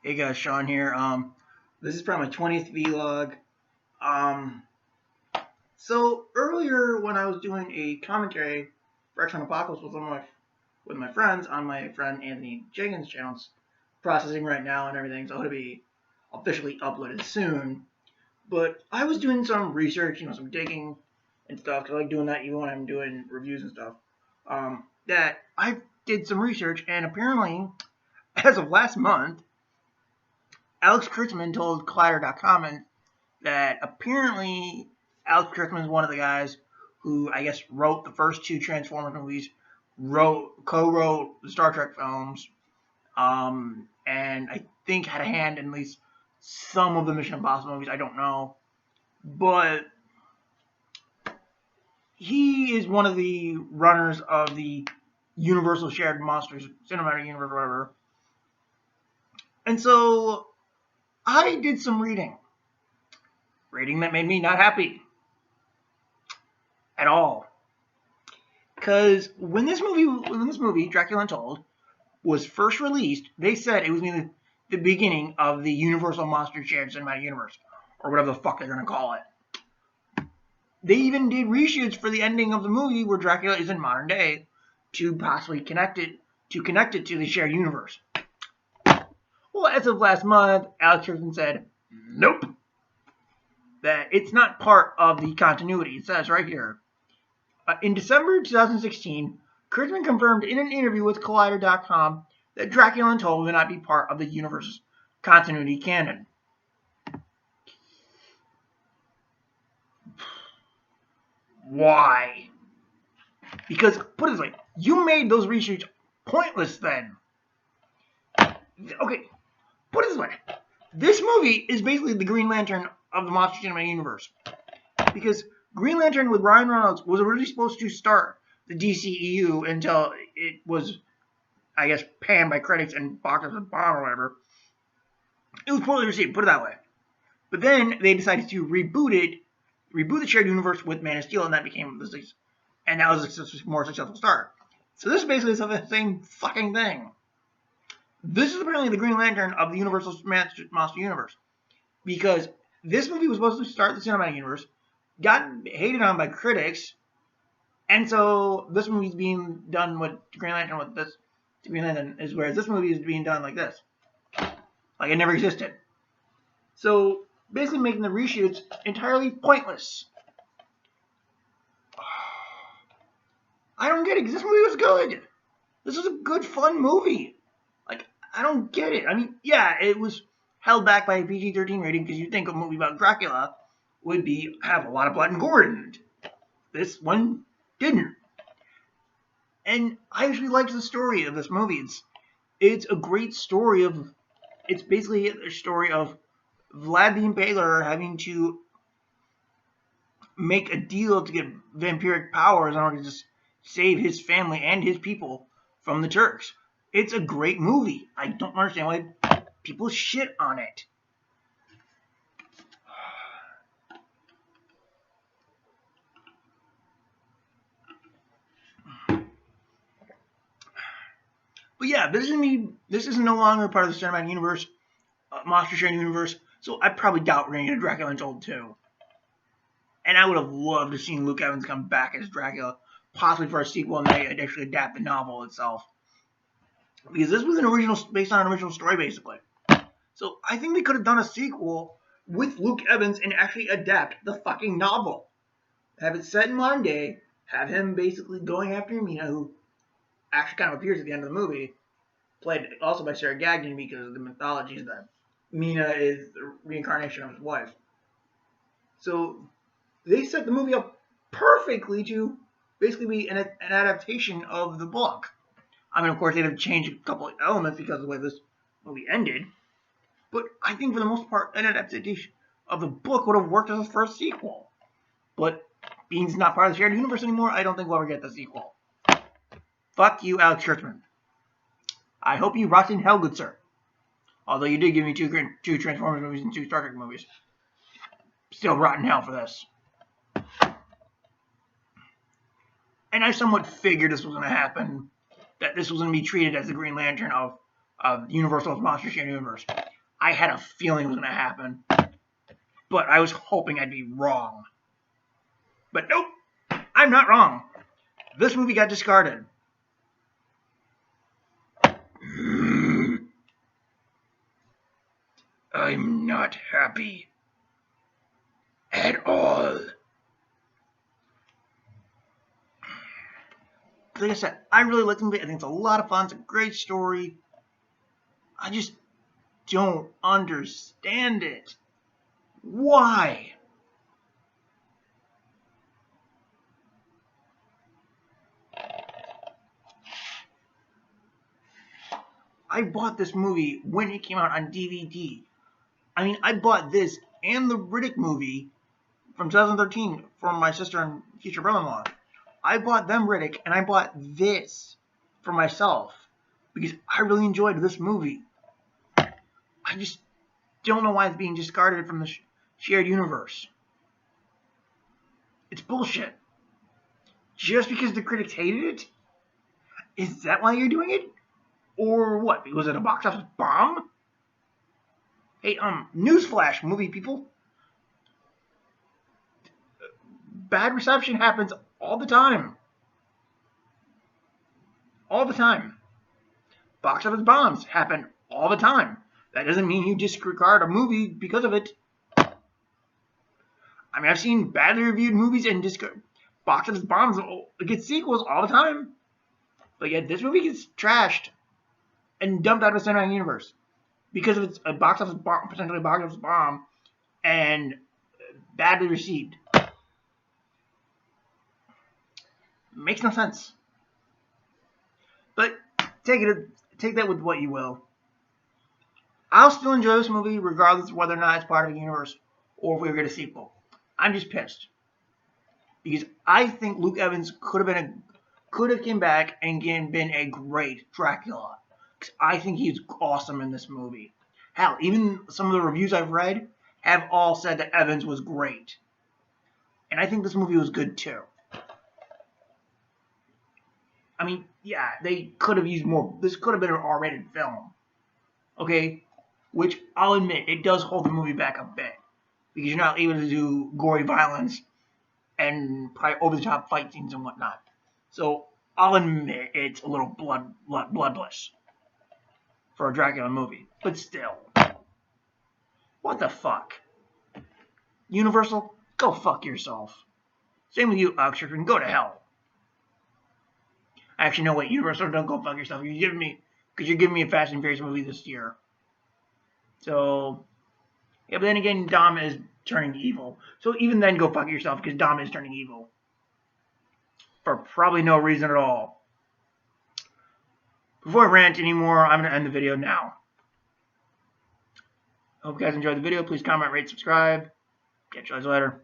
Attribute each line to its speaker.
Speaker 1: Hey guys, Sean here. This is probably my 20th vlog. Um, so earlier when I was doing a commentary for X-Men Apocalypse with my friends on my friend Anthony Jenkins' channel, it's processing right now and everything, so it'll be officially uploaded soon. But I was doing some research, some digging and stuff, 'cause I like doing that even when I'm doing reviews and stuff. That I did some research, and apparently, as of last month, Alex Kurtzman told Collider.com that apparently Alex Kurtzman is one of the guys who, I guess, wrote the first two Transformers movies, co-wrote the Star Trek films, and I think had a hand in at least some of the Mission Impossible movies. I don't know. But he is one of the runners of the Universal Shared Monsters Cinematic Universe, or whatever. And so I did some reading that made me not happy at all. Because when this movie, Dracula Untold, was first released, they said it was going to be the beginning of the Universal Monster Shared Cinematic Universe, or whatever the fuck they're going to call it. They even did reshoots for the ending of the movie where Dracula is in modern day to possibly connect it to the shared universe. Well, as of last month, Alex Kurtzman said, nope, that it's not part of the continuity. It says right here. In December 2016, Kurtzman confirmed in an interview with Collider.com that Dracula Untold will not be part of the universe's continuity canon. Why? Because, put it this way, you made those reshoots pointless then. Okay, put it this way. This movie is basically the Green Lantern of the Monster Cinematic Universe. Because Green Lantern with Ryan Reynolds was originally supposed to start the DCEU until it was, I guess, panned by critics and box office bomb or whatever. It was poorly received, put it that way. But then they decided to reboot the shared universe with Man of Steel, and that became and that was a more successful start. So this basically is the same fucking thing. This is apparently the Green Lantern of the Universal Monster Universe. Because this movie was supposed to start the cinematic universe, got hated on by critics, and so this movie's being done with Green Lantern with this Green Lantern is whereas this movie is being done like this. Like it never existed. So basically making the reshoots entirely pointless. I don't get it, because this movie was good. This was a good, fun movie. Like, I don't get it. I mean, yeah, it was held back by a PG-13 rating because you'd think a movie about Dracula would have a lot of blood and gore in it. This one didn't. And I actually liked the story of this movie. It's a great story it's basically a story of Vlad the Impaler having to make a deal to get vampiric powers in order to just save his family and his people from the Turks. It's a great movie. I don't understand why people shit on it. But yeah, this is no longer part of the cinematic universe, Monster Shared Universe, so I probably doubt we're going to get a Dracula Untold 2. And I would have loved to see Luke Evans come back as Dracula, possibly for a sequel, and they actually adapt the novel itself. Because this was based on an original story, basically. So I think they could have done a sequel with Luke Evans and actually adapt the fucking novel. Have it set in modern day, have him basically going after Mina, who actually kind of appears at the end of the movie, played also by Sarah Gagnon, because the mythology is that Mina is the reincarnation of his wife. So they set the movie up perfectly to basically be an adaptation of the book. I mean, of course, they'd have changed a couple of elements because of the way this movie ended. But I think for the most part, an adaptation of the book would have worked as a first sequel. But being it's not part of the shared universe anymore, I don't think we'll ever get the sequel. Fuck you, Alex Kurtzman. I hope you rot in hell, good sir. Although you did give me two Transformers movies and two Star Trek movies. Still rot in hell for this. And I somewhat figured this was going to happen. That this was going to be treated as the Green Lantern of Universal's Monster Shared Universe. I had a feeling it was going to happen. But I was hoping I'd be wrong. But nope, I'm not wrong. This movie got discarded. I'm not happy at all. Like I said, I really like the movie. I think it's a lot of fun. It's a great story. I just don't understand it. Why? I bought this movie when it came out on DVD. I mean, I bought this and the Riddick movie from 2013 from my sister and future brother-in-law. I bought them Riddick, and I bought this for myself because I really enjoyed this movie. I just don't know why it's being discarded from the shared universe. It's bullshit. Just because the critics hated it? Is that why you're doing it? Or what? Was it a box office bomb? Hey, newsflash, movie people. Bad reception happens all the time. All the time. Box office bombs happen all the time. That doesn't mean you disregard a movie because of it. I mean, I've seen badly reviewed movies and box office bombs get sequels all the time. But yet this movie gets trashed and dumped out of the cinematic universe because of its a box office bomb, potentially a box office bomb, and badly received. Makes no sense. But take that with what you will. I'll still enjoy this movie regardless of whether or not it's part of the universe or if we get a sequel. I'm just pissed because I think Luke Evans could have came back and been a great Dracula. Because I think he's awesome in this movie. Hell, even some of the reviews I've read have all said that Evans was great, and I think this movie was good too. I mean, yeah, they could have used more. This could have been an R-rated film, okay? Which I'll admit, it does hold the movie back a bit because you're not able to do gory violence and probably over-the-top fight scenes and whatnot. So I'll admit it's a little bloodless for a Dracula movie, but still, what the fuck? Universal, go fuck yourself. Same with you, Oxford, go to hell. Actually, no, wait, Universal, don't go fuck yourself. You're giving me a Fast and Furious movie this year. So, yeah, but then again, Dom is turning evil. So even then, go fuck yourself, because Dom is turning evil. For probably no reason at all. Before I rant anymore, I'm going to end the video now. Hope you guys enjoyed the video. Please comment, rate, subscribe. Catch you guys later.